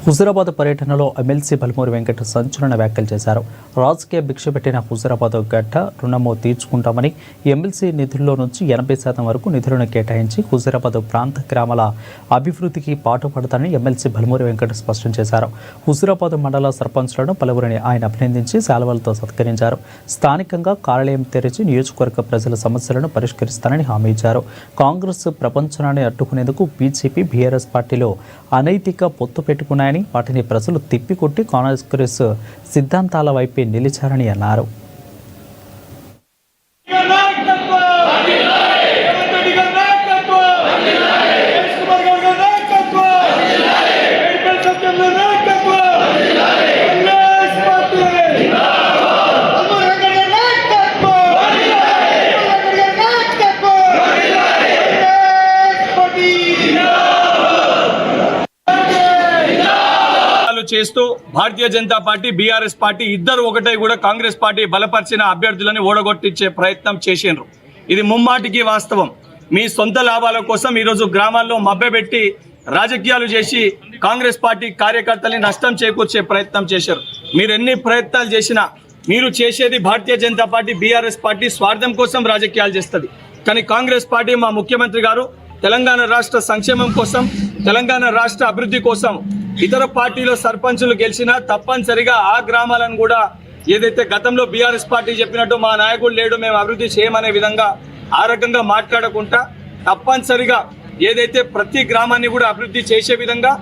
హుజూరాబాద్ పర్యటనలో ఎమ్మెల్సీ బల్మూరి వెంకట సంచలన వ్యాఖ్యలు చేశారు. రాజకీయ భిక్ష పెట్టిన హుజూరాబాద్ గడ్డ రుణము తీర్చుకుంటామని, ఎమ్మెల్సీ నిధుల్లో నుంచి 80% వరకు నిధులను కేటాయించి హుజూరాబాద్ ప్రాంత గ్రామాల అభివృద్ధికి పాటుపడతానని ఎమ్మెల్సీ బల్మూరి వెంకట స్పష్టం చేశారు. హుజూరాబాద్ మండల సర్పంచ్లను పలువురిని ఆయన అభినందించి శాలువలతో సత్కరించారు. స్థానికంగా కార్యాలయం తెరిచి నియోజకవర్గ ప్రజల సమస్యలను పరిష్కరిస్తానని హామీ ఇచ్చారు. కాంగ్రెస్ ప్రపంచాన్ని అడ్డుకునేందుకు బీజేపీ, బీఆర్ఎస్ పార్టీలో అనైతిక పొత్తు పెట్టుకున్నాయని, వాటిని ప్రజలు తిప్పికొట్టి కాంగ్రెస్ సిద్ధాంతాల వైపే నిలిచారని అన్నారు. చేస్తూ Bharatiya Janata party, BRS party ఇద్దరు ఒకటే కూడా కాంగ్రెస్ పార్టీ బలపరిచిన అభ్యర్థులను ఓడగొట్టించే ప్రయత్నం చేసిండ్రు. ఇది ముమ్మాటికి వాస్తవం. మీ సొంత లాభాల కోసం ఈరోజు గ్రామాల్లో మభ్యపెట్టి రాజకీయాలు చేసి కాంగ్రెస్ పార్టీ కార్యకర్తల్ని నష్టం చేకూర్చే ప్రయత్నం చేశారు. మీరు ఎన్ని ప్రయత్నాలు చేసినా మీరు చేసేది Bharatiya Janata party, BRS party స్వార్థం కోసం రాజకీయాలు చేస్తుంది. కానీ కాంగ్రెస్ పార్టీ, మా ముఖ్యమంత్రి గారు తెలంగాణ రాష్ట్ర సంక్షేమం కోసం, తెలంగాణ రాష్ట్ర అభివృద్ధి కోసం ఇతర పార్టీలో సర్పంచులు గెలిచినా తప్పనిసరిగా ఆ గ్రామాలను కూడా ఏదైతే గతంలో బీఆర్ఎస్ పార్టీ చెప్పినట్టు మా నాయకుడు లేడు, మేము అభివృద్ధి చేయమనే విధంగా ఆ రకంగా మాట్లాడకుండా తప్పనిసరిగా ఏదైతే ప్రతి గ్రామాన్ని కూడా అభివృద్ధి చేసే విధంగా,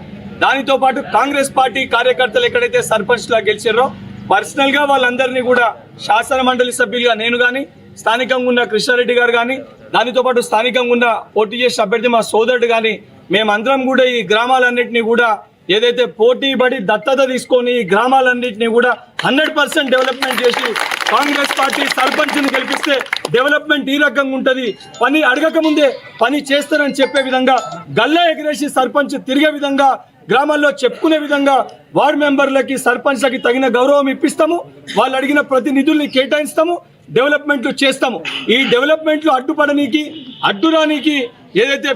దానితో పాటు కాంగ్రెస్ పార్టీ కార్యకర్తలు ఎక్కడైతే సర్పంచ్లా గెలిచారో పర్సనల్గా వాళ్ళందరినీ కూడా శాసన మండలి సభ్యులుగా నేను కానీ, స్థానికంగా ఉన్న కృష్ణారెడ్డి గారు కానీ, దానితో పాటు స్థానికంగా ఉన్న పోటీ చేసిన అభ్యర్థి మా సోదరుడు కానీ, మేమందరం కూడా ఈ గ్రామాలన్నింటినీ కూడా ఏదైతే పోటీ పడి దత్తత తీసుకొని ఈ గ్రామాలన్నింటినీ కూడా 100% డెవలప్మెంట్ చేసి కాంగ్రెస్ పార్టీ సర్పంచ్ని గెలిపిస్తే డెవలప్మెంట్ ఈ రకంగా ఉంటుంది, పని అడగక ముందే పని చేస్తారని చెప్పే విధంగా, గల్లా ఎగిరేసి సర్పంచ్ తిరిగే విధంగా, గ్రామాల్లో చెప్పుకునే విధంగా వార్డు మెంబర్లకి, సర్పంచ్లకి తగిన గౌరవం ఇప్పిస్తాము. వాళ్ళు అడిగిన ప్రతి నిధుల్ని కేటాయిస్తాము, డెవలప్మెంట్లు చేస్తాము. ఈ డెవలప్మెంట్లు అడ్డుపడనీకి, అడ్డురానికి ఏదైతే